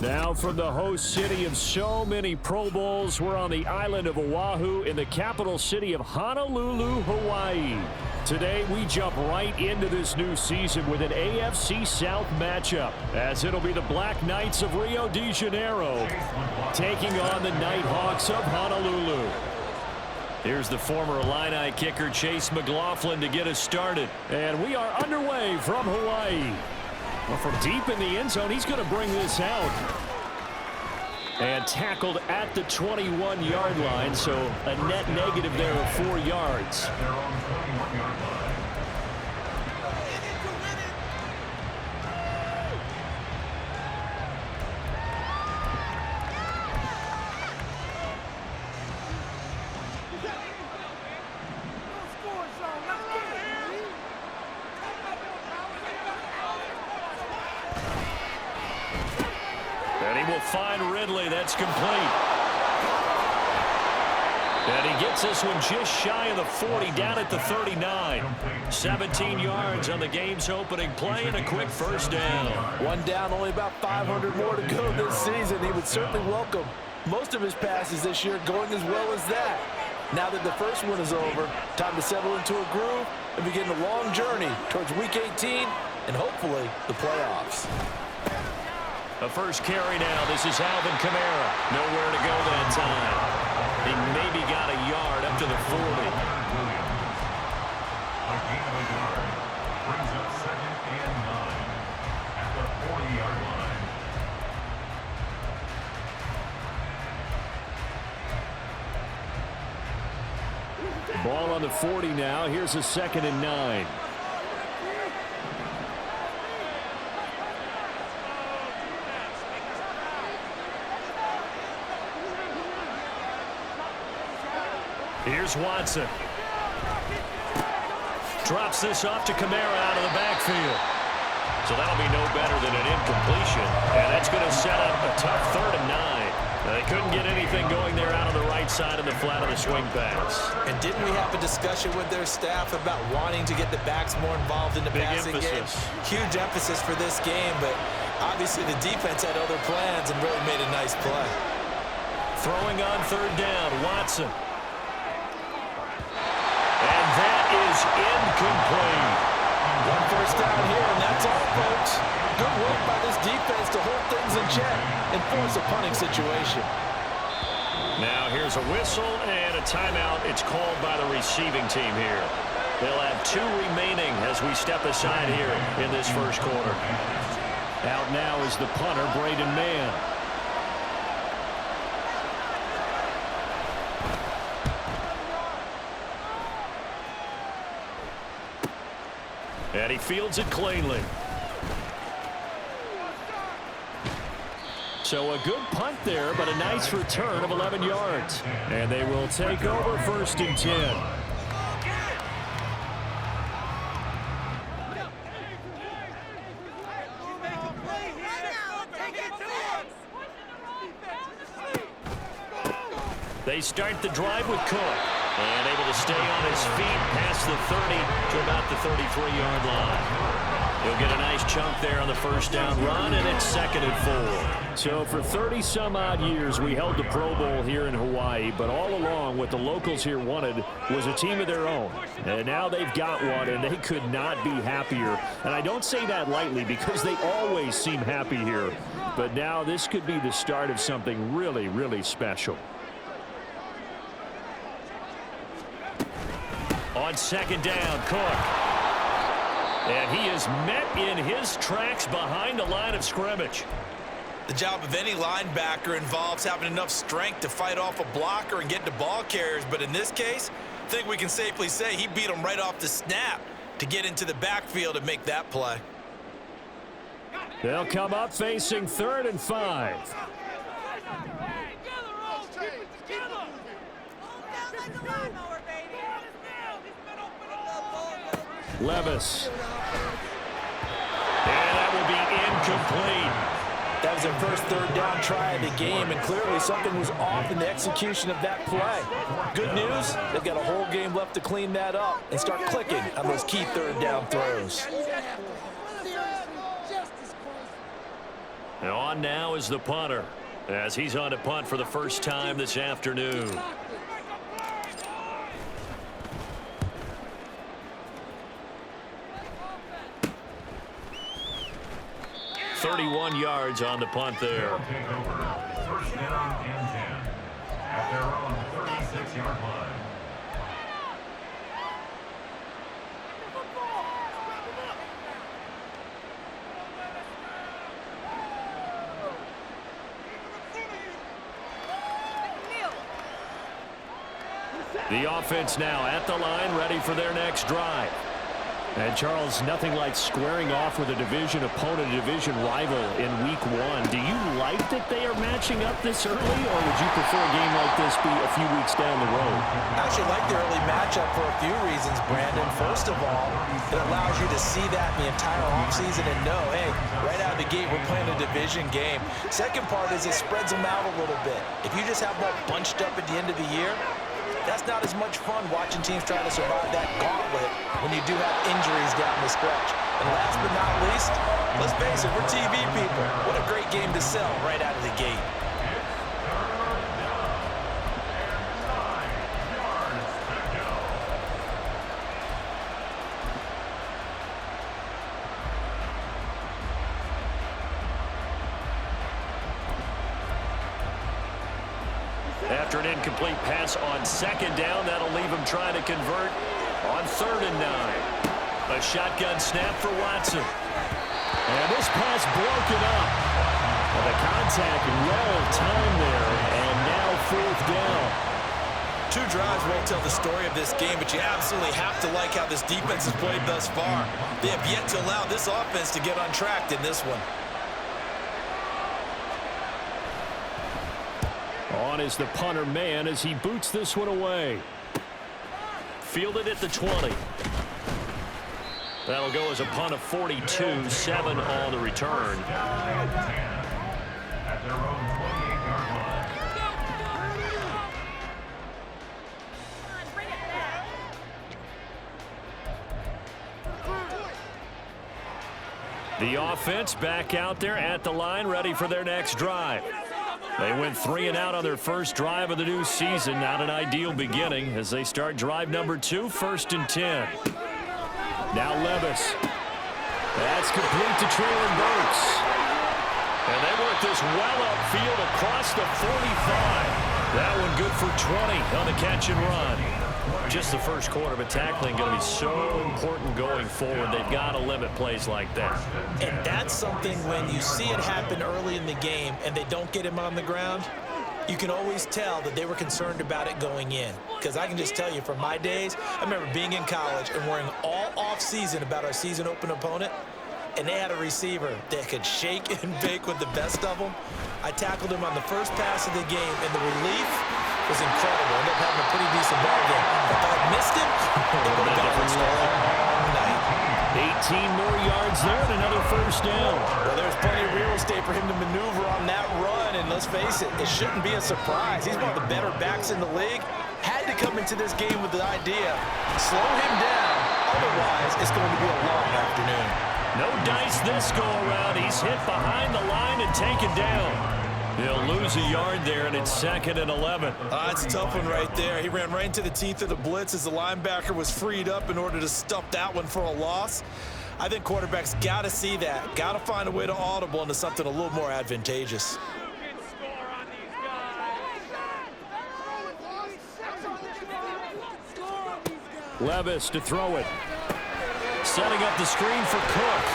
Now from the host city of so many Pro Bowls, we're on the island of Oahu in the capital city of Honolulu, Hawaii. Today we jump right into this new season with an AFC South matchup, as it'll be the Black Knights of Rio de Janeiro taking on the Nighthawks of Honolulu. Here's the former Illini kicker Chase McLaughlin to get us started. And we are underway from Hawaii. Well, from deep in the end zone, he's going to bring this out. And tackled at the 21-yard line, so a net negative there of 4 yards. Find Ridley. That's complete. And he gets this one just shy of the 40, down at the 39. 17 yards on the game's opening play and a quick first down. One down, only about 500 more to go this season. He would certainly welcome most of his passes this year going as well as that. Now that the first one is over, time to settle into a groove and begin the long journey towards Week 18 and hopefully the playoffs. A first carry now. This is Alvin Kamara. Nowhere to go that time. He maybe got a yard up to the 40. Brings up 2nd and 9 at the 40-yard line. Ball on the 40 now. Here's a 2nd and 9. Here's Watson. Drops this off to Kamara out of the backfield. So that'll be no better than an incompletion. And that's going to set up a tough 3rd and 9. They couldn't get anything going there out of the right side of the flat of the swing pass. And didn't we have a discussion with their staff about wanting to get the backs more involved in the passing game? Huge emphasis for this game, but obviously the defense had other plans and really made a nice play. Throwing on 3rd down, Watson. And that is incomplete. One first down here, and that's all, folks. Good work by this defense to hold things in check and force a punting situation. Now here's a whistle and a timeout. It's called by the receiving team here. They'll have 2 remaining as we step aside here in this first quarter. Out now is the punter, Braden Mann. And he fields it cleanly. So a good punt there, but a nice return of 11 yards. And they will take over 1st and 10. They start the drive with Cook. And able to stay on his feet past the 30 to about the 33-yard line. He'll get a nice chunk there on the first down run, and it's 2nd and 4. So for 30-some-odd years, we held the Pro Bowl here in Hawaii, but all along what the locals here wanted was a team of their own. And now they've got one, and they could not be happier. And I don't say that lightly because they always seem happy here. But now this could be the start of something really, really special. On 2nd down, Cook. And he is met in his tracks behind the line of scrimmage. The job of any linebacker involves having enough strength to fight off a blocker and get to ball carriers, but in this case, I think we can safely say he beat him right off the snap to get into the backfield and make that play. They'll come up facing 3rd and 5. Levis. And that will be incomplete. That was their first 3rd down try of the game, and clearly something was off in the execution of that play. Good news, they've got a whole game left to clean that up and start clicking on those key 3rd down throws. And on now is the punter, as he's on to punt for the first time this afternoon. 31 yards on the punt there. Take over. First down and 10 at their own 36-yard line. The offense now at the line, ready for their next drive. And, Charles, nothing like squaring off with a division opponent, a division rival in Week 1. Do you like that they are matching up this early, or would you prefer a game like this be a few weeks down the road? I actually like the early matchup for a few reasons, Brandon. First of all, it allows you to see that in the entire offseason and know, hey, right out of the gate, we're playing a division game. Second part is it spreads them out a little bit. If you just have them all bunched up at the end of the year, that's not as much fun watching teams try to survive that gauntlet when you do have injuries down the stretch. And last but not least, let's face it, we're TV people. What a great game to sell right out of the gate. After an incomplete pass on 2nd down, that'll leave him trying to convert on 3rd and 9. A shotgun snap for Watson. And this pass broken up. Well, the contact well timed there, and now 4th down. 2 drives won't tell the story of this game, but you absolutely have to like how this defense has played thus far. They have yet to allow this offense to get on track in this one. On is the punter man as he boots this one away. Fielded at the 20. That'll go as a punt of 42, 7 on the return. At their own 28-yard line. The offense back out there at the line, ready for their next drive. They went 3 and out on their first drive of the new season. Not an ideal beginning as they start drive number 2, 1st and 10. Now Levis. That's complete to Traylon Burks. And they work this well upfield across the 45. That one good for 20 on the catch and run. Just the first quarter, but tackling going to be so important going forward. They've got to limit plays like that. And that's something when you see it happen early in the game and they don't get him on the ground, you can always tell that they were concerned about it going in. Because I can just tell you from my days, I remember being in college and worrying all off-season about our season open opponent, and they had a receiver that could shake and bake with the best of them. I tackled him on the first pass of the game, and the relief was incredible. Ended up having a pretty decent ball game. If I had missed him, it would have been a long night. 18 more yards there and another 1st down. Well, there's plenty of real estate for him to maneuver on that run, and let's face it, it shouldn't be a surprise. He's one of the better backs in the league. Had to come into this game with the idea, slow him down, otherwise it's going to be a long afternoon. No dice this go-around. He's hit behind the line and taken down. He'll lose a yard there, and it's 2nd and 11. That's a tough one right there. He ran right into the teeth of the blitz as the linebacker was freed up in order to stuff that one for a loss. I think quarterbacks got to see that, got to find a way to audible into something a little more advantageous. Levis to throw it. Setting up the screen for Cook.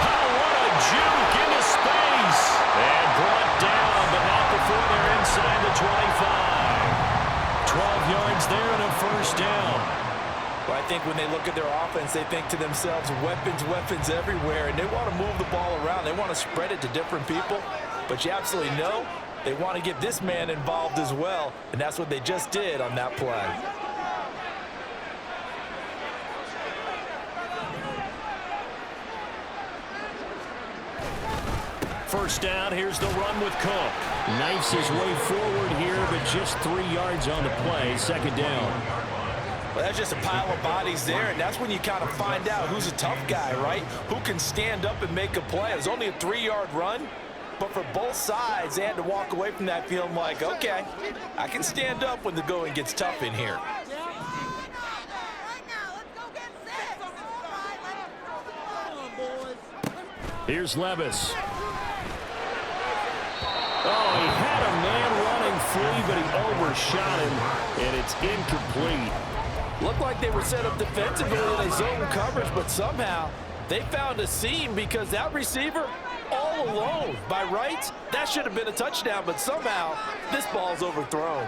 Oh, what a juke into space. space. And brought down, but not before they're inside the 25. 12 yards there and a first down. Well, I think when they look at their offense, they think to themselves, weapons, weapons everywhere, and they want to move the ball around. They want to spread it to different people, but you absolutely know they want to get this man involved as well, and that's what they just did on that play. First down, here's the run with Cook. Knifes his way forward here, but just 3 yards on the play. Second down. Well, that's just a pile of bodies there, and that's when you kind of find out who's a tough guy, right? Who can stand up and make a play. It was only a 3-yard run, but for both sides, they had to walk away from that feeling like, okay, I can stand up when the going gets tough in here. Here's Levis. Oh, he had a man running free, but he overshot him, and it's incomplete. Looked like they were set up defensively in a zone coverage, but somehow they found a seam because that receiver all alone. By rights, that should have been a touchdown, but somehow this ball's overthrown.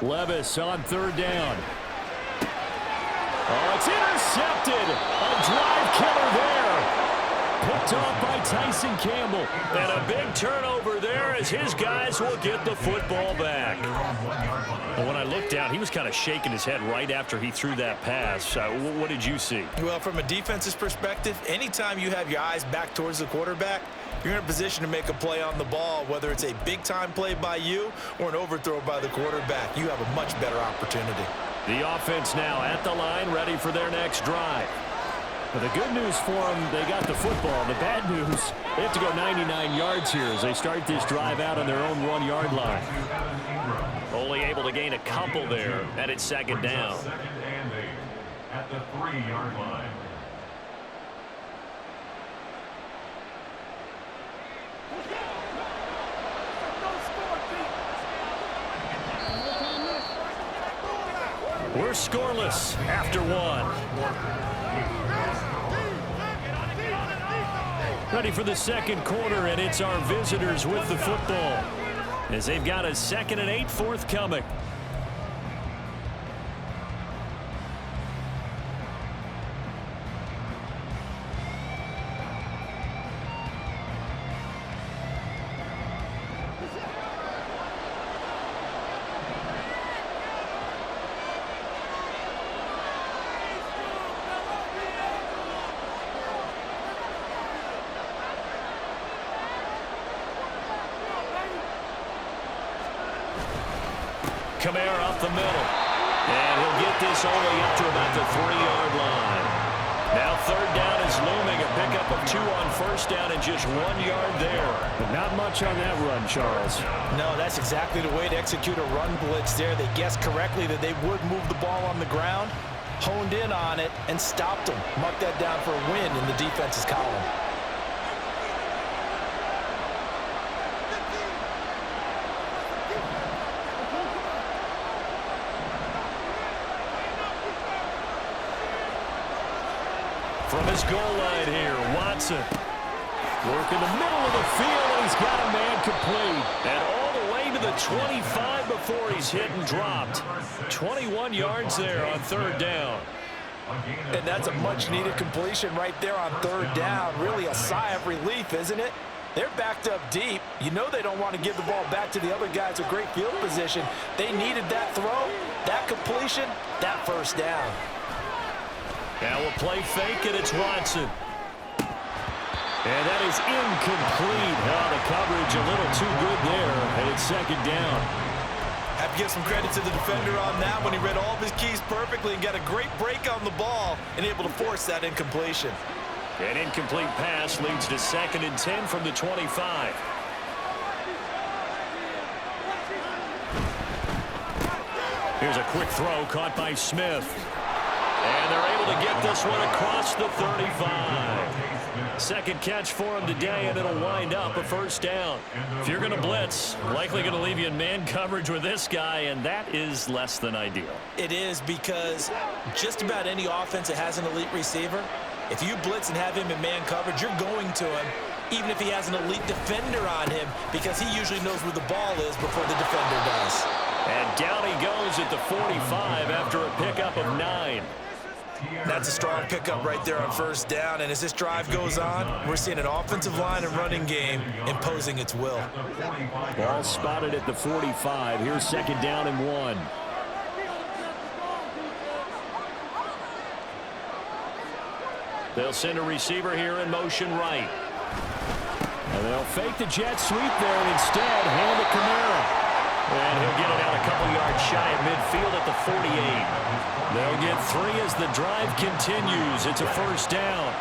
Levis on third down. Oh, it's intercepted. A drive killer there. Picked off by Tyson Campbell. And a big turnover there as his guys will get the football back. And when I looked down, he was kind of shaking his head right after he threw that pass. What did you see? Well, from a defense's perspective, anytime you have your eyes back towards the quarterback, you're in a position to make a play on the ball, whether it's a big-time play by you or an overthrow by the quarterback. You have a much better opportunity. The offense now at the line, ready for their next drive. But the good news for them, they got the football. The bad news, they have to go 99 yards here as they start this drive out on their own 1-yard line. Only able to gain a couple there, and it's second down. Second and 8 at the 3-yard line. We're scoreless after one. Ready for the second quarter, and it's our visitors with the football as they've got a 2nd and 8 forthcoming. Kamara up the middle. And he'll get this only up to about the 3-yard line. Now third down is looming. A pickup of 2 on first down and just 1 yard there. But not much on that run, Charles. No, that's exactly the way to execute a run blitz there. They guessed correctly that they would move the ball on the ground, honed in on it, and stopped them. Mark that down for a win in the defense's column. From his goal line here, Watson. Work in the middle of the field, and he's got a man complete. And all the way to the 25 before he's hit and dropped. 21 yards there on third down. And that's a much-needed completion right there on third down. Really a sigh of relief, isn't it? They're backed up deep. You know they don't want to give the ball back to the other guys with great field position. They needed that throw, that completion, that first down. Now we'll play fake, and it's Watson. And that is incomplete. Oh, the coverage a little too good there, and it's second down. Have to give some credit to the defender on that when he read all of his keys perfectly and got a great break on the ball and able to force that incompletion. An incomplete pass leads to 2nd and 10 from the 25. Here's a quick throw caught by Smith. And they're able to get this one across the 35. Second catch for him today, and it'll wind up a first down. If you're going to blitz, likely going to leave you in man coverage with this guy, and that is less than ideal. It is, because just about any offense that has an elite receiver, if you blitz and have him in man coverage, you're going to him, even if he has an elite defender on him, because he usually knows where the ball is before the defender does. And down he goes at the 45 after a pickup of 9. That's a strong pickup right there on first down, and as this drive goes on, we're seeing an offensive line and running game imposing its will. Ball spotted at the 45. Here's second down and 1. They'll send a receiver here in motion right. And they'll fake the jet sweep there and instead hand it Kamara. And he'll get it out a couple yards shy of midfield at the 48. They'll get 3 as the drive continues. It's a first down.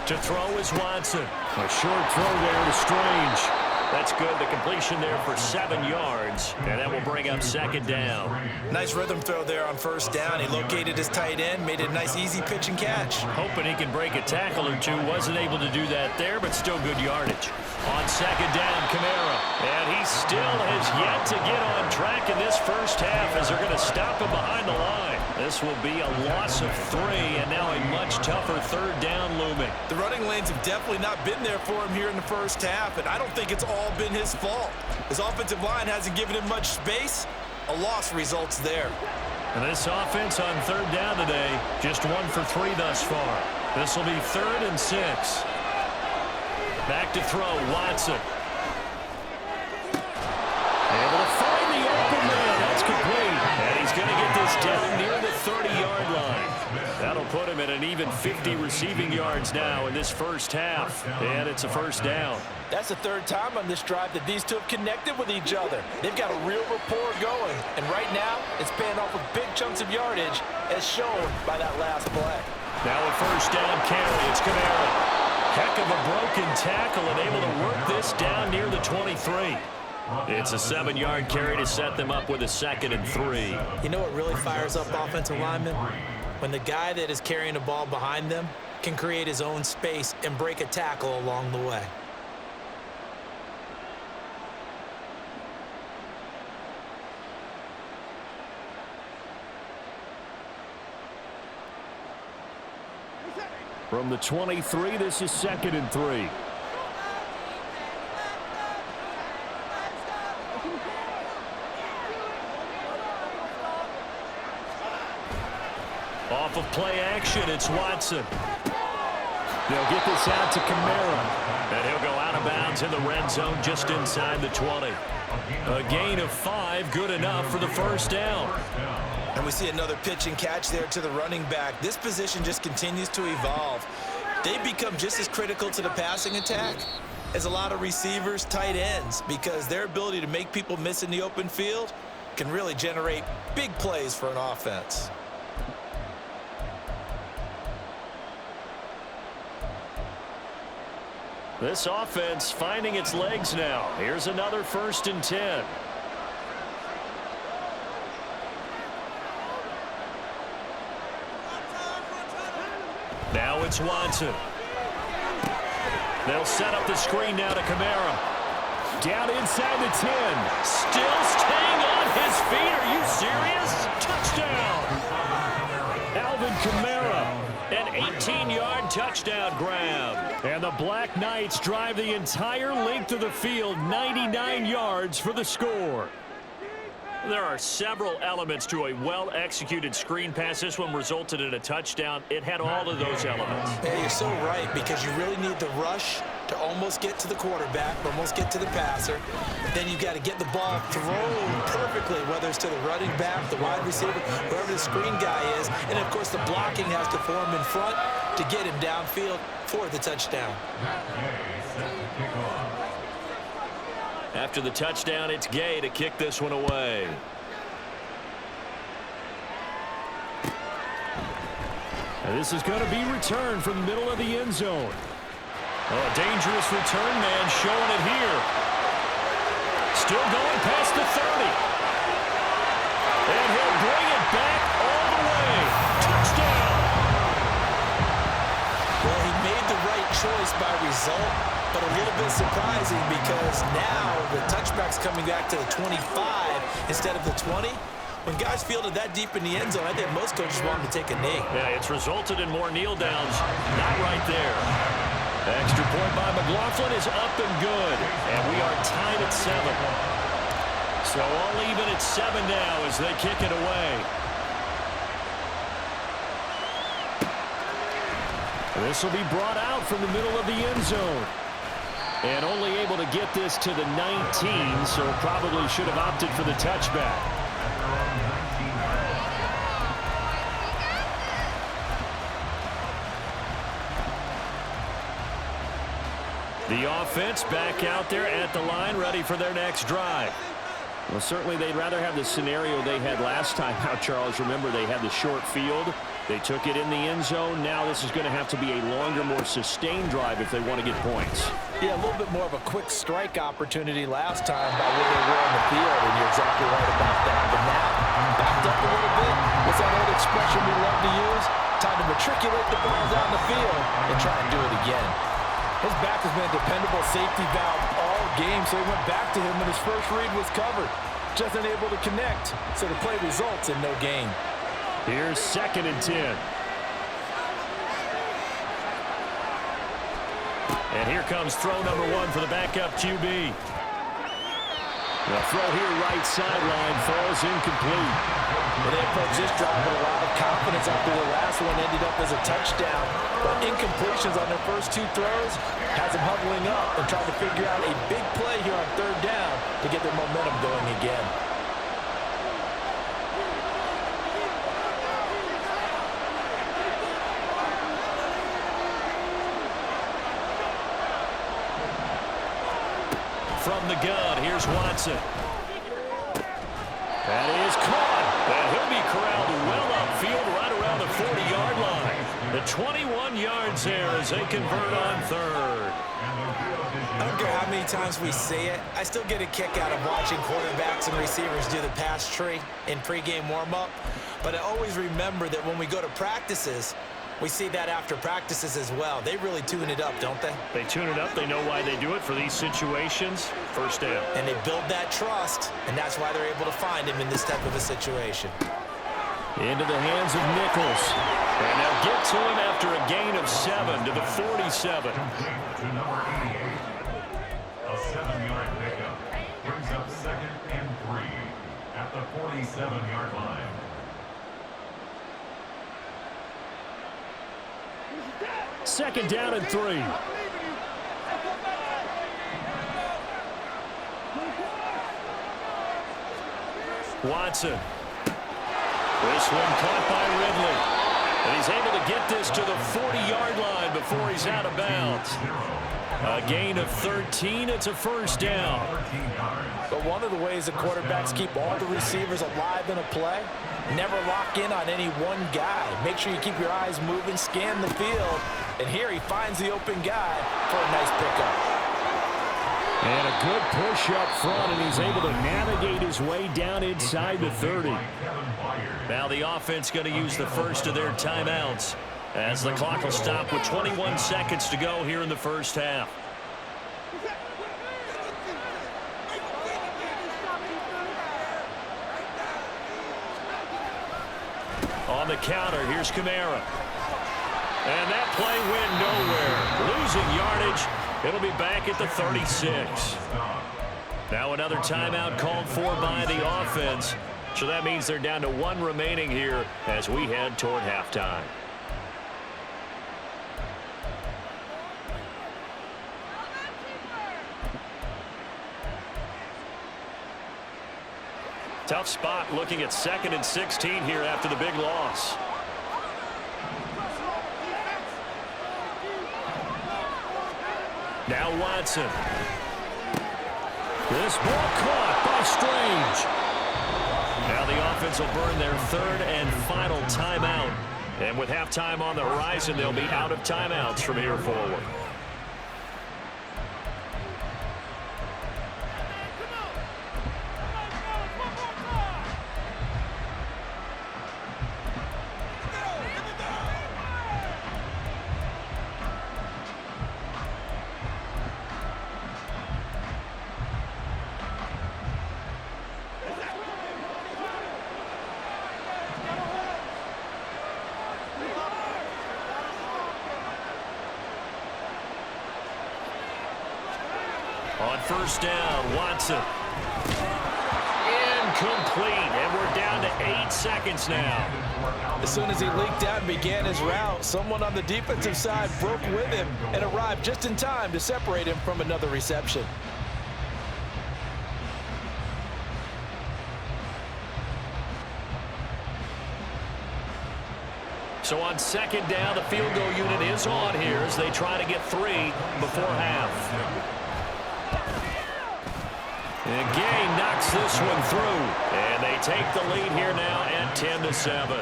To throw is Watson. A short throw there to Strange. That's good. The completion there for 7 yards. And that will bring up second down. Nice rhythm throw there on first down. He located his tight end, made it a nice easy pitch and catch. Hoping he can break a tackle or two. Wasn't able to do that there, but still good yardage. On second down, Kamara. And he still has yet to get on track in this first half as they're going to stop him behind the line. This will be a loss of 3 and now a much tougher third down looming. The running lanes have definitely not been there for him here in the first half, and I don't think it's all been his fault. His offensive line hasn't given him much space. A loss results there. And this offense on third down today, just 1 for 3 thus far. This will be 3rd and 6. Back to throw, Watson. Able to find the open man. That's complete. And he's going to get this down near the 30-yard line. That'll put him at an even 50 receiving yards now in this first half. And it's a first down. That's the 3rd time on this drive that these two have connected with each other. They've got a real rapport going. And right now, it's paying off with big chunks of yardage, as shown by that last play. Now a first down carry. It's Kamara. Heck of a broken tackle and able to work this down near the 23. It's a 7-yard carry to set them up with a 2nd and 3. You know what really fires up offensive linemen? When the guy that is carrying the ball behind them can create his own space and break a tackle along the way. From the 23, this is 2nd and 3. Off of play action, it's Watson. They'll get this out to Kamara. And he'll go out of bounds in the red zone just inside the 20. A gain of 5, good enough for the first down. And we see another pitch and catch there to the running back. This position just continues to evolve. They become just as critical to the passing attack as a lot of receivers, tight ends, because their ability to make people miss in the open field can really generate big plays for an offense. This offense finding its legs now. Here's another 1st and 10. Now it's Watson. They'll set up the screen now to Kamara. Down inside the 10. Still staying on his feet. Are you serious? Touchdown. Alvin Kamara. An 18-yard touchdown grab. And the Black Knights drive the entire length of the field, 99 yards for the score. There are several elements to a well-executed screen pass. This one resulted in a touchdown. It had all of those elements. Yeah, you're so right, because you really need the rush to almost get to the quarterback, almost get to the passer. Then you've got to get the ball thrown perfectly, whether it's to the running back, the wide receiver, whoever the screen guy is. And, of course, the blocking has to form in front to get him downfield for the touchdown. After the touchdown, it's Gay to kick this one away. And this is going to be returned from the middle of the end zone. Oh, a dangerous return man showing it here. Still going past the 30. And he'll bring it back all the Good choice by result, but a little bit surprising because now the touchback's coming back to the 25 instead of the 20. When guys fielded that deep in the end zone, I think most coaches want them to take a knee. Yeah, it's resulted in more kneel downs. Not right there. The extra point by McLaughlin is up and good. And we are tied at 7. So all even at 7 now as they kick it away. This will be brought out from the middle of the end zone. And only able to get this to the 19, so probably should have opted for the touchback. The offense back out there at the line, ready for their next drive. Well, certainly they'd rather have the scenario they had last time out, Charles. Remember, they had the short field. They took it in the end zone. Now this is going to have to be a longer, more sustained drive if they want to get points. Yeah, a little bit more of a quick strike opportunity last time by where they were on the field, and you're exactly right about that. But now, backed up a little bit. What's that old expression we love to use? Time to matriculate the ball down the field and try and do it again. His back has been a dependable safety valve all game, so he went back to him when his first read was covered. Just unable to connect, so the play results in no gain. Here's 2nd and 10. And here comes throw number 1 for the backup QB. The throw here right sideline falls incomplete. Well, they approach this drive with a lot of confidence after the last one ended up as a touchdown. But incompletions on their first 2 throws has them huddling up and trying to figure out a big play here on 3rd down to get their momentum going again. From the gun, here's Watson. That is caught. And he'll be corralled well upfield right around the 40-yard line. The 21 yards there as they convert on 3rd. I don't care how many times we say it, I still get a kick out of watching quarterbacks and receivers do the pass tree in pregame warm-up. But I always remember that when we go to practices, we see that after practices as well. They really tune it up, don't they? They tune it up. They know why they do it for these situations. First down. And they build that trust, and that's why they're able to find him in this type of a situation. Into the hands of Nichols. And they'll get to him after a gain of 7 to the 47. To number 88. A 7-yard pickup. Brings up 2nd and 3 at the 47-yard line. Second down and 3. Watson. This one caught by Ridley. And he's able to get this to the 40-yard line before he's out of bounds. A gain of 13. It's a first down. But one of the ways the quarterbacks keep all the receivers alive in a play, never lock in on any one guy. Make sure you keep your eyes moving, scan the field, and here he finds the open guy for a nice pickup. And a good push up front, and he's able to navigate his way down inside the 30. Now the offense going to use the first of their timeouts as the clock will stop with 21 seconds to go here in the first half. On the counter, here's Kamara. And that play went nowhere. Losing yardage. It'll be back at the 36. Now another timeout called for by the offense. So that means they're down to 1 remaining here as we head toward halftime. Tough spot looking at 2nd and 16 here after the big loss. Now Watson. This ball caught by Strange. Now the offense will burn their 3rd and final timeout. And with halftime on the horizon, they'll be out of timeouts from here forward. On first down, Watson. Incomplete, and we're down to 8 seconds now. As soon as he leaked out and began his route, someone on the defensive side broke with him and arrived just in time to separate him from another reception. So on second down, the field goal unit is on here as they try to get 3 before half. And Gay knocks this one through, and they take the lead here now at 10-7.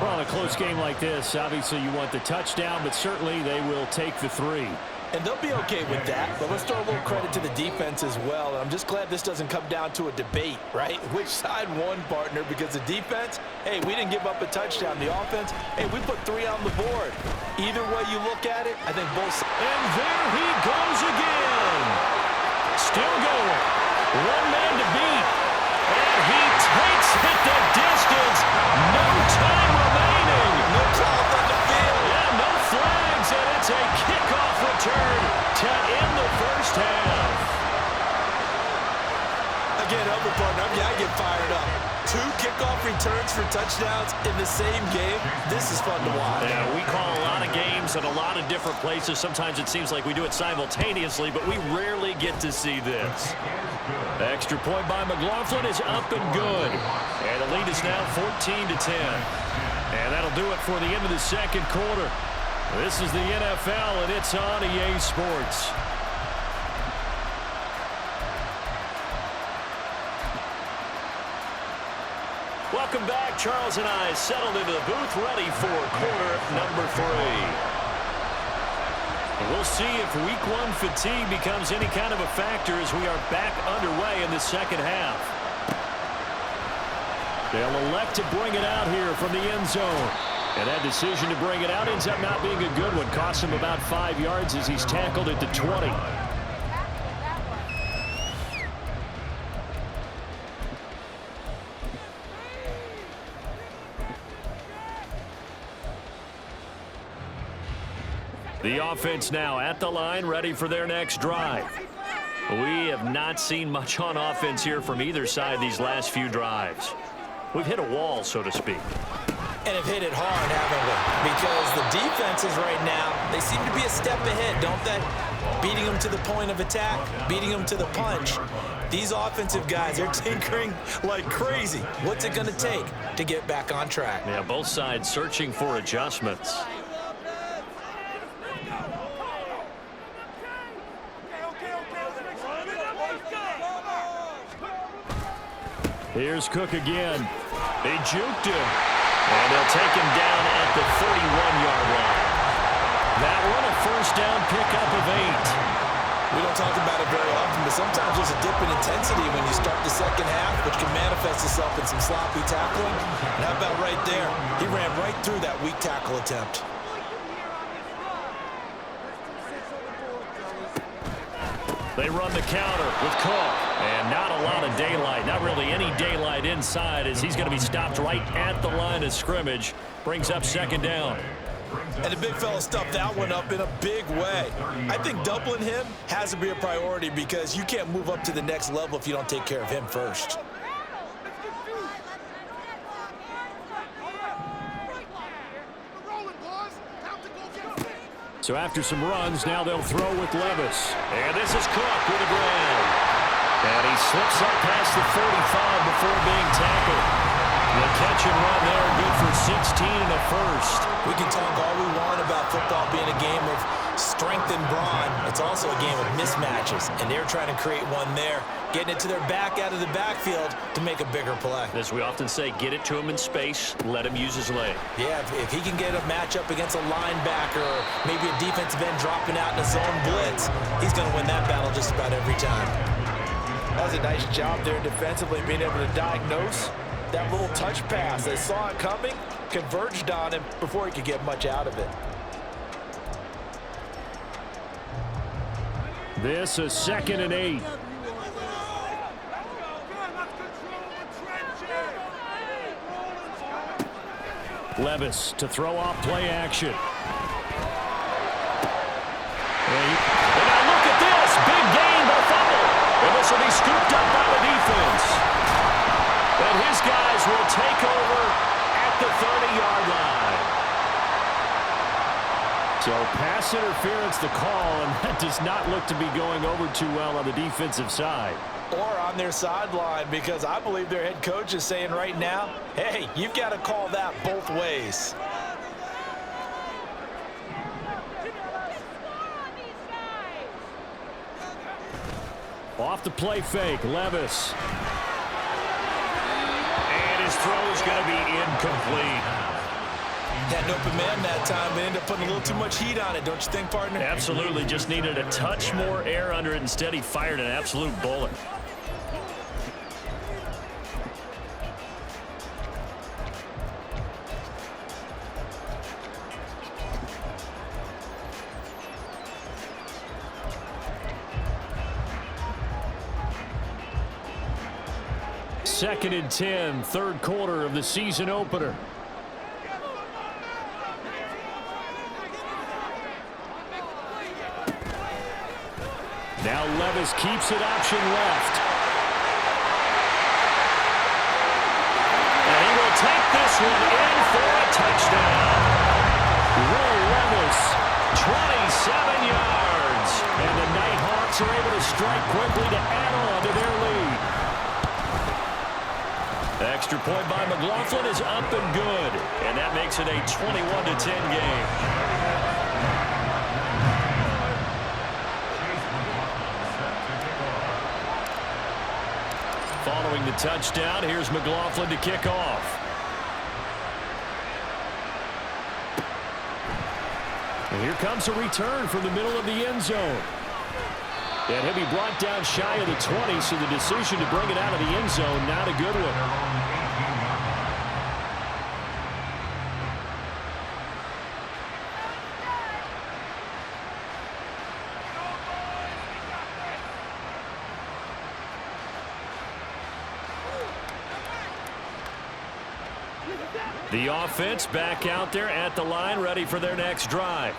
Well, in a close game like this, obviously you want the touchdown, but certainly they will take the 3. And they'll be okay with that, but let's throw a little credit to the defense as well. I'm just glad this doesn't come down to a debate, right? Which side won, partner? Because the defense, hey, we didn't give up a touchdown. The offense, hey, we put 3 on the board. Either way you look at it, I think both. And there he goes again. Still going. One man to beat. And he takes it the distance. No time remaining. No call on the field. Yeah, no flags, and it's a kickoff return to end the first half. Again, help me, partner. I get fired up. 2 kickoff returns for touchdowns in the same game. This is fun to watch. Yeah, we call a lot of games in a lot of different places. Sometimes it seems like we do it simultaneously, but we rarely get to see this. The extra point by McLaughlin is up and good. And the lead is now 14-10. And that'll do it for the end of the second quarter. This is the NFL, and it's on EA Sports. Welcome back. Charles and I settled into the booth, ready for quarter number 3. We'll see if week 1 fatigue becomes any kind of a factor as we are back underway in the second half. They'll elect to bring it out here from the end zone. And that decision to bring it out ends up not being a good one. Costs him about 5 yards as he's tackled at the 20. The offense now at the line, ready for their next drive. We have not seen much on offense here from either side these last few drives. We've hit a wall, so to speak. And have hit it hard, haven't we? Because the defenses right now, they seem to be a step ahead, don't they? Beating them to the point of attack, beating them to the punch. These offensive guys, they're tinkering like crazy. What's it going to take to get back on track? Yeah, both sides searching for adjustments. Here's Cook again. They juked him. And they'll take him down at the 41-yard line. That one a first down pickup of 8. We don't talk about it very often, but sometimes there's a dip in intensity when you start the second half, which can manifest itself in some sloppy tackling. And how about right there? He ran right through that weak tackle attempt. They run the counter with Cook. And not a lot of daylight. Not really any daylight inside as he's going to be stopped right at the line of scrimmage. Brings up second down. And the big fella stuffed that one up in a big way. I think doubling him has to be a priority because you can't move up to the next level if you don't take care of him first. So after some runs, now they'll throw with Levis. And this is Cook with a grab. And he slips up past the 45 before being tackled. The catch and run there, good for 16 and a first. We can talk all we want about football being a game of strength and brawn. It's also a game of mismatches, and they're trying to create one there, getting it to their back out of the backfield to make a bigger play. As we often say, get it to him in space, let him use his leg. Yeah, if he can get a matchup against a linebacker or maybe a defensive end dropping out in a zone blitz, he's going to win that battle just about every time. That was a nice job there defensively, being able to diagnose that little touch pass. They saw it coming, converged on him before he could get much out of it. This is 2nd and 8. Levis to throw off play action. And now look at this. Big gain by 5. these guys will take over at the 30-yard line. So pass interference the call, and that does not look to be going over too well on the defensive side. Or on their sideline, because I believe their head coach is saying right now, hey, you've got to call that both ways. Off the play fake, Levis. And his throw is going to be incomplete. Had an open man that time, but ended up putting a little too much heat on it, don't you think, partner? Absolutely, just needed a touch more air under it. Instead, he fired an absolute bullet. Second and 10, third quarter of the season opener. Now Levis keeps it option left. And he will take this one in for a touchdown. Will Levis, 27 yards. And the Nighthawks are able to strike quickly to add on to their lead. Extra point by McLaughlin is up and good. And that makes it a 21-10 game. Following the touchdown, here's McLaughlin to kick off. And here comes a return from the middle of the end zone. And he'll be brought down shy of the 20, so the decision to bring it out of the end zone, not a good one. The offense back out there at the line, ready for their next drive.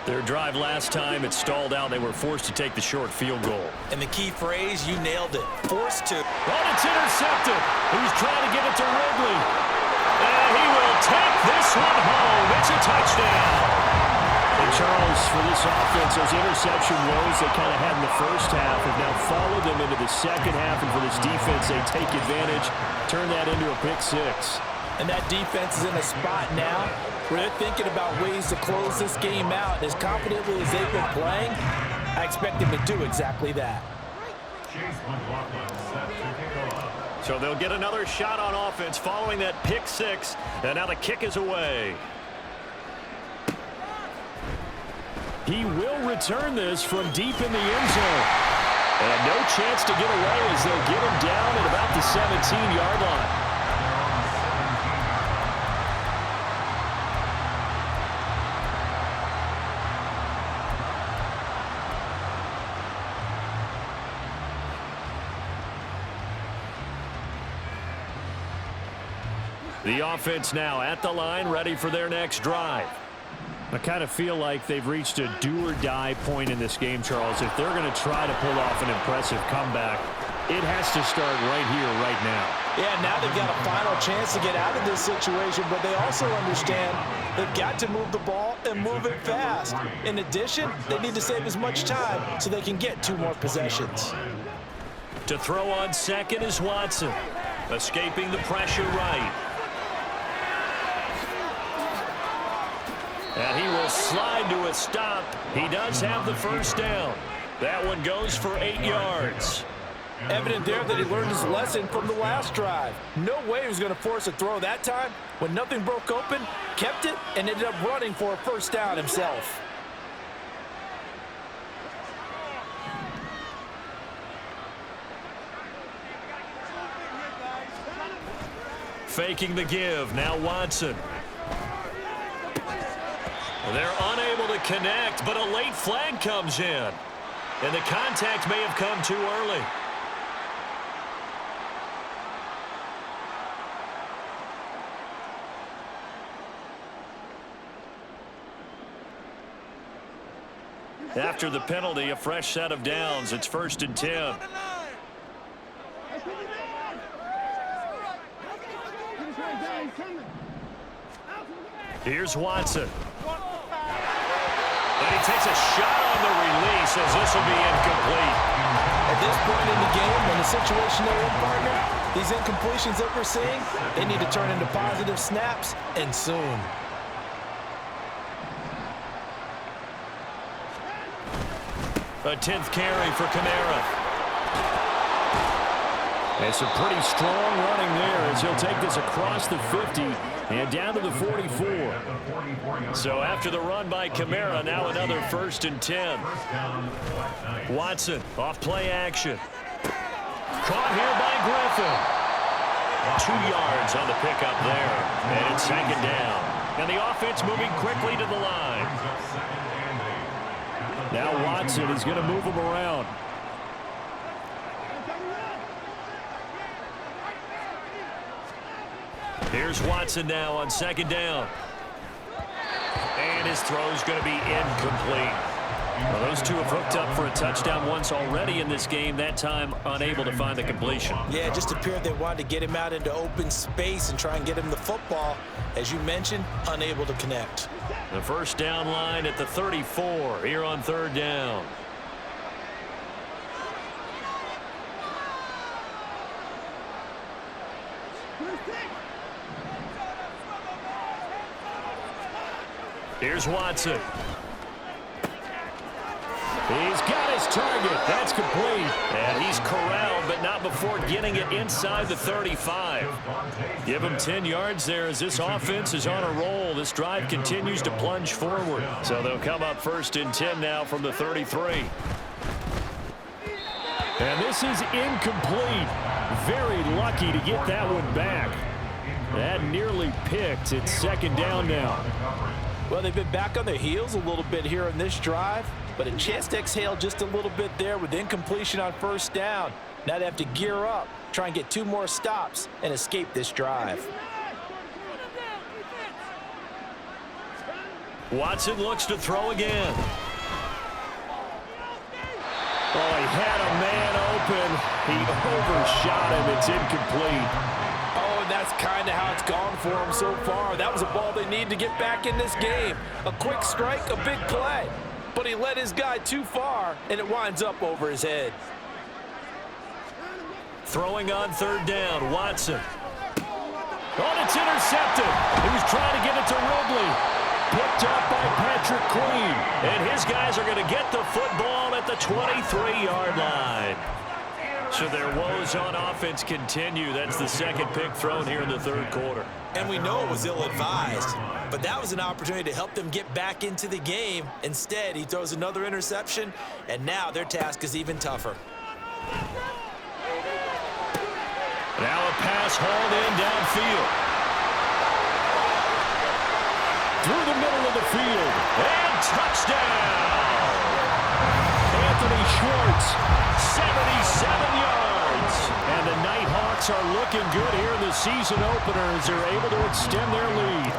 Their drive last time, it stalled out. They were forced to take the short field goal. And the key phrase, you nailed it. Forced to. Oh, it's intercepted. He's trying to get it to Ridley. And he will take this one home. It's a touchdown. And Charles, for this offense, those interception woes they kind of had in the first half have now followed them into the second half. And for this defense, they take advantage, turn that into a pick six. And that defense is in a spot now where they're thinking about ways to close this game out. And as confidently as they've been playing, I expect them to do exactly that. So they'll get another shot on offense following that pick six. And now the kick is away. He will return this from deep in the end zone. And no chance to get away as they'll get him down at about the 17-yard line. The offense now at the line, ready for their next drive. I kind of feel like they've reached a do-or-die point in this game, Charles. If they're going to try to pull off an impressive comeback, it has to start right here, right now. Yeah, now they've got a final chance to get out of this situation, but they also understand they've got to move the ball and move it fast. In addition, they need to save as much time so they can get 2 more possessions. To throw on second is Watson, escaping the pressure right. And he will slide to a stop. He does have the first down. That one goes for 8 yards. Evident there that he learned his lesson from the last drive. No way he was going to force a throw that time. When nothing broke open, kept it, and ended up running for a first down himself. Faking the give. Now Watson. They're unable to connect, but a late flag comes in. And the contact may have come too early. After the penalty, a fresh set of downs. It's 1st and 10. Here's Watson. And he takes a shot on the release as this will be incomplete. At this point in the game, in the situation they're in, partner, these incompletions that we're seeing, they need to turn into positive snaps, and soon. A 10th carry for Kamara. And some pretty strong running there as he'll take this across the 50 and down to the 44. So after the run by Kamara, now another 1st and 10. Watson off play action. Caught here by Griffin. 2 yards on the pickup there. And it's 2nd down. And the offense moving quickly to the line. Now Watson is going to move him around. Here's Watson now on 2nd down. And his throw's going to be incomplete. Well, those two have hooked up for a touchdown once already in this game, that time unable to find the completion. Yeah, it just appeared they wanted to get him out into open space and try and get him the football. As you mentioned, unable to connect. The 1st down line at the 34 here on 3rd down. Here's Watson. He's got his target. That's complete. And he's corralled, but not before getting it inside the 35. Give him 10 yards there as this offense is on a roll. This drive continues to plunge forward. So they'll come up 1st and 10 now from the 33. And this is incomplete. Very lucky to get that one back. That nearly picked. It's 2nd down now. Well, they've been back on their heels a little bit here on this drive, but a chance to exhale just a little bit there with incompletion on 1st down. Now they have to gear up, try and get 2 more stops and escape this drive. Watson looks to throw again. Oh, he had a man open. He overshot him. It's incomplete. Oh, and that's kind of how it's gone for him so far. That was a ball they need to get back in this game. A quick strike, a big play. But he led his guy too far, and it winds up over his head. Throwing on 3rd down, Watson. Oh, it's intercepted. He was trying to get it to Ridley. Picked up by Patrick Queen. And his guys are going to get the football at the 23-yard line. So their woes on offense continue. That's the 2nd pick thrown here in the 3rd quarter. And we know it was ill-advised, but that was an opportunity to help them get back into the game. Instead, he throws another interception, and now their task is even tougher. Now a pass hauled in downfield. Through the middle of the field. And touchdown! Anthony Schwartz, 77 yards. And the Nighthawks are looking good here in the season opener as they're able to extend their lead.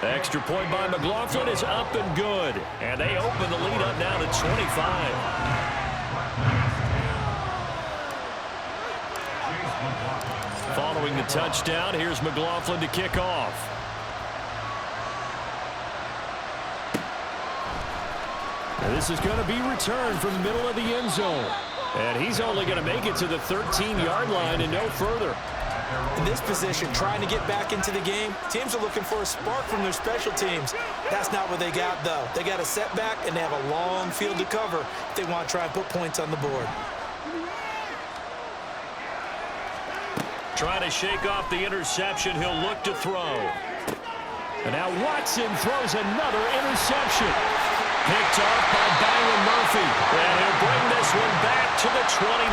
Extra point by McLaughlin is up and good. And they open the lead up now to 25. Following the touchdown, here's McLaughlin to kick off. And this is going to be returned from the middle of the end zone. And he's only going to make it to the 13-yard line and no further. In this position, trying to get back into the game, teams are looking for a spark from their special teams. That's not what they got, though. They got a setback, and they have a long field to cover if they want to try and put points on the board. Trying to shake off the interception. He'll look to throw. And now Watson throws another interception. Picked off by Byron Murphy. And he'll bring this one back to the 29.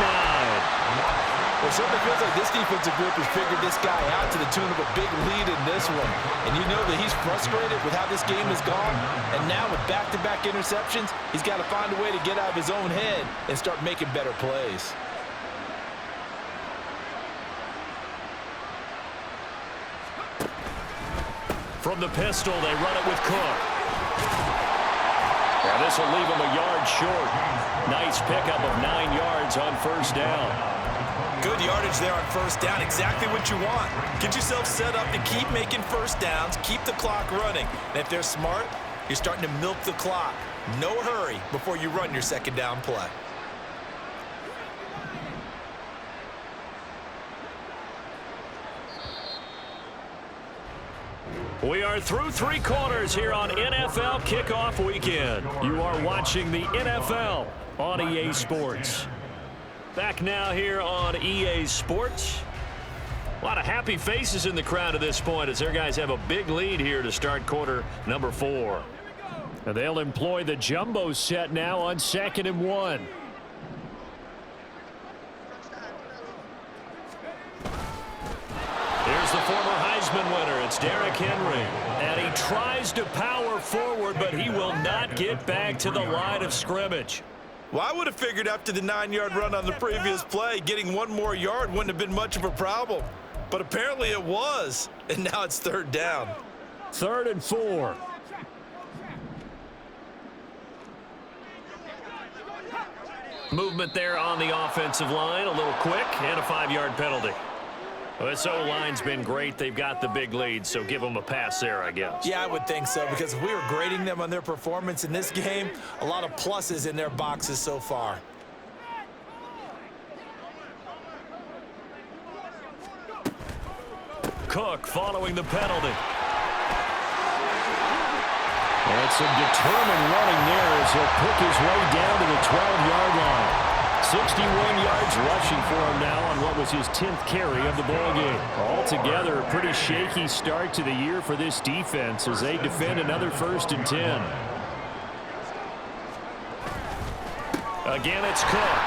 Well, it certainly feels like this defensive group has figured this guy out to the tune of a big lead in this one. And you know that he's frustrated with how this game has gone. And now with back-to-back interceptions, he's got to find a way to get out of his own head and start making better plays. From the pistol, they run it with Cook. And this will leave him a yard short. Nice pickup of 9 yards on first down. Good yardage there on first down. Exactly what you want. Get yourself set up to keep making first downs, keep the clock running. And if they're smart, you're starting to milk the clock. No hurry before you run your second down play. We are through 3 quarters here on NFL Kickoff Weekend. You are watching the NFL on EA Sports. Back now here on EA Sports. A lot of happy faces in the crowd at this point as their guys have a big lead here to start quarter number 4. And they'll employ the jumbo set now on 2nd and 1. Here's the former Heisman winner. It's Derrick Henry. And he tries to power forward, but he will not get back to the line of scrimmage. Well, I would have figured after the 9-yard run on the previous play, getting 1 more yard wouldn't have been much of a problem. But apparently it was. And now it's 3rd down. 3rd and 4. Movement there on the offensive line. A little quick and a 5-yard penalty. Well, this O-line's been great. They've got the big lead, so give them a pass there, I guess. Yeah, I would think so, because if we were grading them on their performance in this game, a lot of pluses in their boxes so far. Cook following the penalty. And some determined running there as he'll pick his way down to the 12-yard line. 61 yards rushing for him now on what was his 10th carry of the ballgame. Altogether, a pretty shaky start to the year for this defense as they defend another 1st and 10. Again, it's Cook.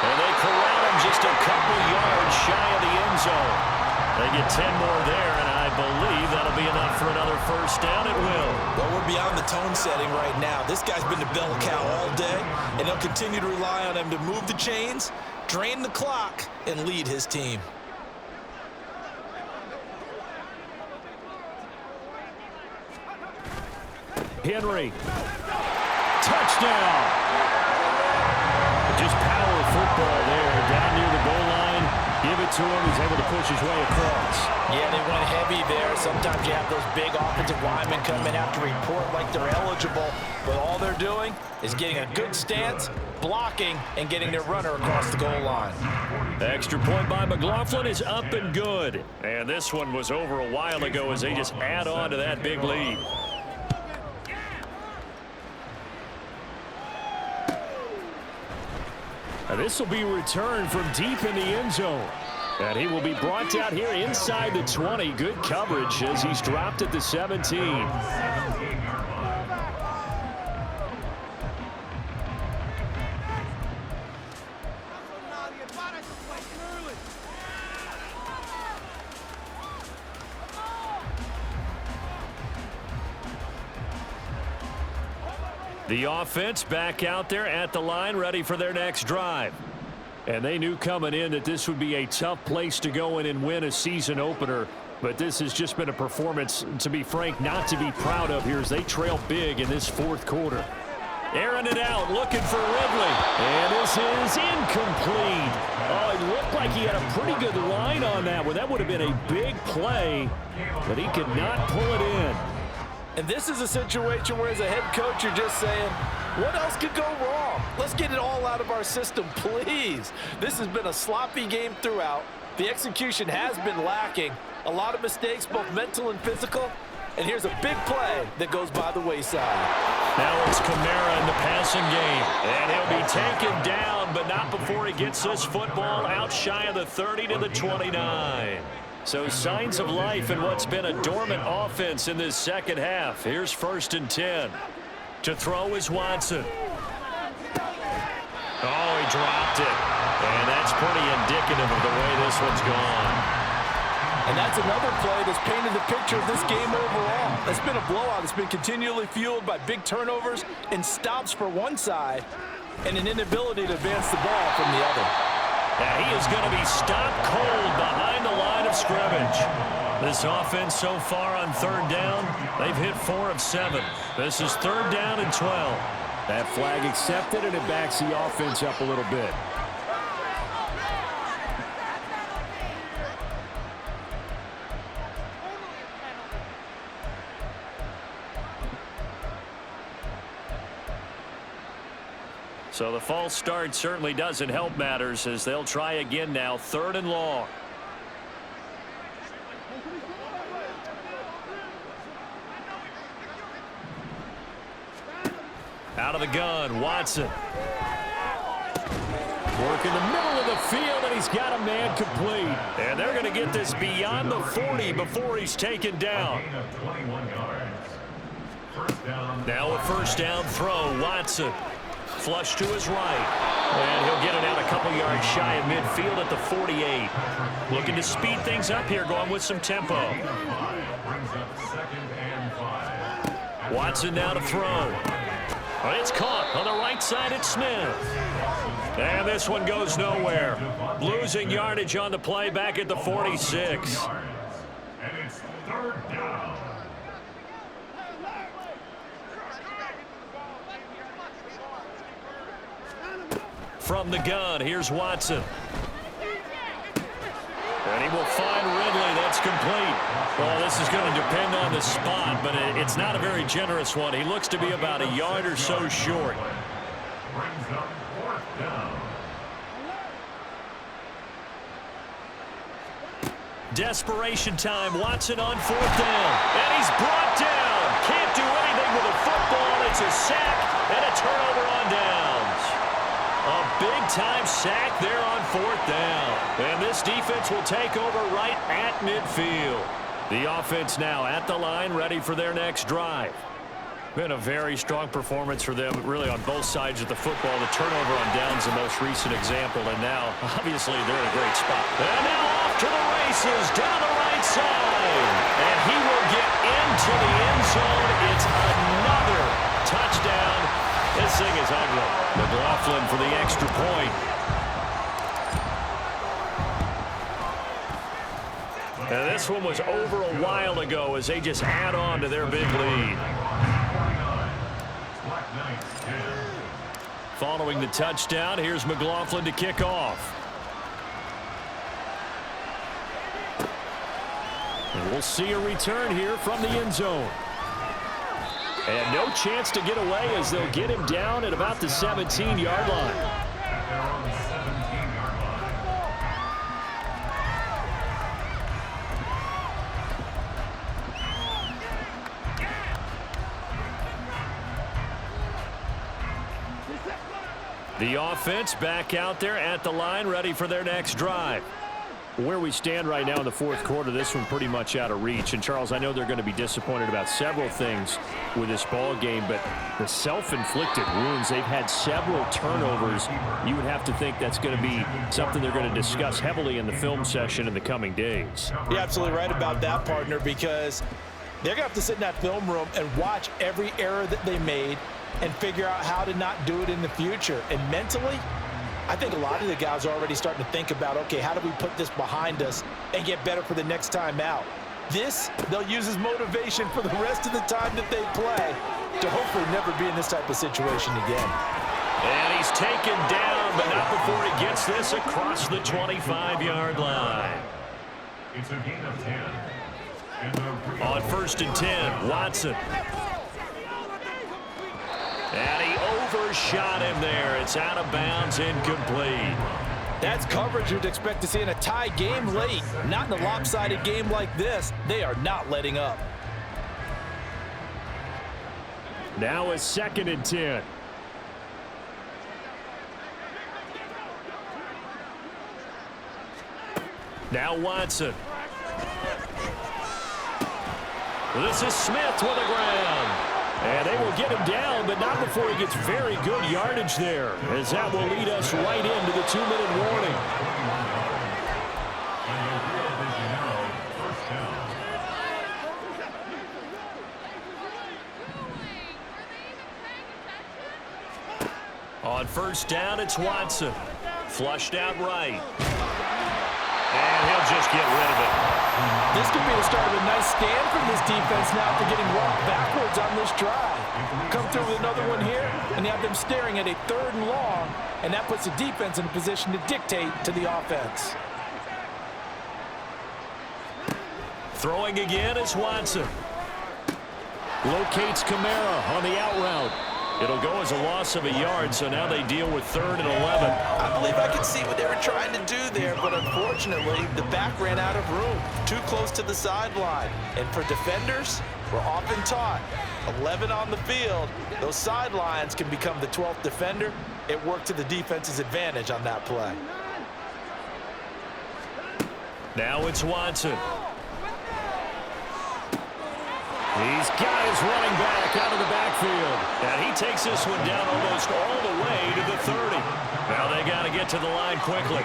And they corral him just a couple yards shy of the end zone. They get 10 more there, and I believe that'll be enough for another 1st down. It will. Well, we're beyond the tone setting right now. This guy's been the bell cow all day, and they'll continue to rely on him to move the chains, drain the clock, and lead his team. Henry. Touchdown. Just power football there down near the goal line. Give it to him. He's able to push his way across. Yeah, they went heavy there. Sometimes you have those big offensive linemen come in after report like they're eligible, but all they're doing is getting a good stance, blocking, and getting their runner across the goal line. The extra point by McLaughlin is up and good. And this one was over a while ago as they just add on to that big lead. This will be returned from deep in the end zone. And he will be brought out here inside the 20. Good coverage as he's dropped at the 17. The offense back out there at the line, ready for their next drive. And they knew coming in that this would be a tough place to go in and win a season opener. But this has just been a performance, to be frank, not to be proud of here as they trail big in this 4th quarter. Airing it out, looking for Ridley. And this is incomplete. Oh, it looked like he had a pretty good line on that one. That would have been a big play, but he could not pull it in. And this is a situation where as a head coach you're just saying, what else could go wrong? Let's get it all out of our system, please. This has been a sloppy game throughout. The execution has been lacking. A lot of mistakes, both mental and physical. And here's a big play that goes by the wayside. Now it's Kamara in the passing game. And he'll be taken down, but not before he gets this football out shy of the 30 to the 29. So signs of life in what's been a dormant offense in this second half. Here's 1st and 10. To throw is Watson. Oh, he dropped it. And that's pretty indicative of the way this one's gone. And that's another play that's painted the picture of this game overall. It's been a blowout. It's been continually fueled by big turnovers and stops for one side and an inability to advance the ball from the other. Now he is going to be stopped cold behind the line of scrimmage. This offense so far on third down, they've hit 4 of 7. This is third down and 12. That flag accepted, and it backs the offense up a little bit. So the false start certainly doesn't help matters as they'll try again now, third and long. Out of the gun, Watson. Work in the middle of the field, and he's got a man complete. And they're going to get this beyond the 40 before he's taken down. Now a first down throw, Watson. Flush to his right. And he'll get it out a couple yards shy of midfield at the 48. Looking to speed things up here, going with some tempo. Watson now to throw. Well, it's caught on the right side at Smith. And this one goes nowhere. Losing yardage on the play back at the 46. And it's third down. From the gun, here's Watson. And he will find Ridley. That's complete. Well, this is going to depend on the spot, but it's not a very generous one. He looks to be about a yard or so short. Brings up fourth down. Desperation time. Watson on fourth down. And he's brought down. Can't do anything with a football. It's a sack and a turnover on downs. A big-time sack there on fourth down. And this defense will take over right at midfield. The offense now at the line, ready for their next drive. Been a very strong performance for them, really, on both sides of the football. The turnover on downs the most recent example, and now, obviously, they're in a great spot. And now off to the races, down the right side. And he will get into the end zone. It's another touchdown. This thing is ugly. McLaughlin for the extra point. And this one was over a while ago as they just add on to their big lead. Following the touchdown, here's McLaughlin to kick off. And we'll see a return here from the end zone. And no chance to get away as they'll get him down at about the 17-yard line. The offense back out there at the line, ready for their next drive. Where we stand right now in the fourth quarter, this one pretty much out of reach. And, Charles, I know they're going to be disappointed about several things with this ball game, but the self-inflicted wounds, they've had several turnovers. You would have to think that's going to be something they're going to discuss heavily in the film session in the coming days. You're absolutely right about that, partner, because they're going to have to sit in that film room and watch every error that they made and figure out how to not do it in the future. And mentally, I think a lot of the guys are already starting to think about, okay, how do we put this behind us and get better for the next time out? This, they'll use as motivation for the rest of the time that they play to hopefully never be in this type of situation again. And he's taken down, but not before he gets this across the 25-yard line. It's a gain of 10. On first and 10, Watson. And he overshot him there. It's out of bounds, incomplete. That's coverage you'd expect to see in a tie game late. Not in a lopsided game like this. They are not letting up. Now a second and 10. Now Watson. This is Smith with the ground. And they will get him down, but not before he gets very good yardage there, as that will lead us right into the 2-minute warning. On first down, it's Watson. Flushed out right. And he'll just get rid of it. This could be the start of a nice stand from this defense now after getting walked backwards on this drive. Come through with another one here, and you have them staring at a 3rd and long, and that puts the defense in a position to dictate to the offense. Throwing again is Watson. Locates Kamara on the out route. It'll go as a loss of a yard, so now they deal with 3rd and 11. I believe I can see what they were trying to do there, but unfortunately, the back ran out of room, too close to the sideline. And for defenders, we're often taught, 11 on the field, those sidelines can become the 12th defender. It worked to the defense's advantage on that play. Now it's Watson. He's got his running back out of the backfield. And he takes this one down almost all the way to the 30. Now they got to get to the line quickly.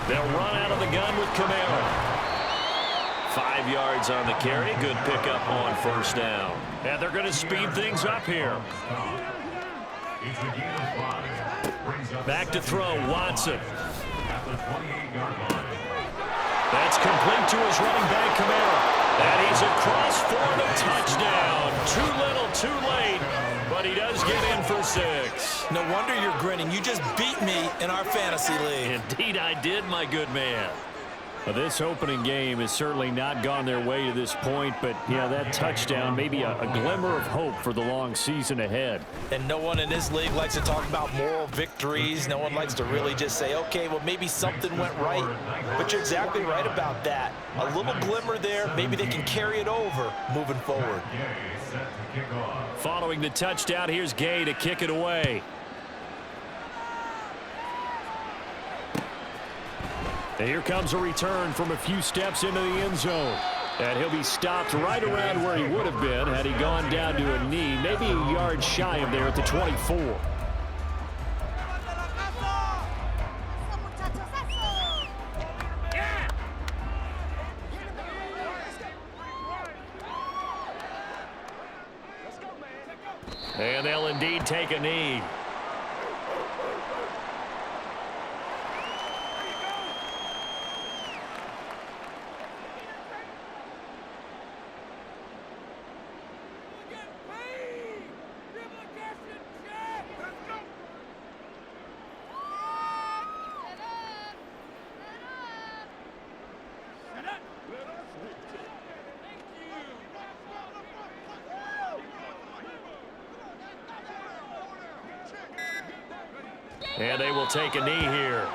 They'll run out of the gun with Kamara. 5 yards on the carry. Good pickup on 1st down. And they're going to speed things up here. Back to throw, Watson. That's complete to his running back, Kamara. And he's across for the touchdown. Too little, too late, but he does get in for 6. No wonder you're grinning. You just beat me in our fantasy league. Indeed I did, my good man. Well, this opening game has certainly not gone their way to this point, but, yeah, that touchdown, maybe a glimmer of hope for the long season ahead. And no one in this league likes to talk about moral victories. No one likes to really just say, okay, well, maybe something went right. But you're exactly right about that. A little glimmer there. Maybe they can carry it over moving forward. Following the touchdown, here's Gay to kick it away. And here comes a return from a few steps into the end zone. And he'll be stopped right around where he would have been had he gone down to a knee, maybe a yard shy of there at the 24. And they'll indeed take a knee. And they will take a knee here.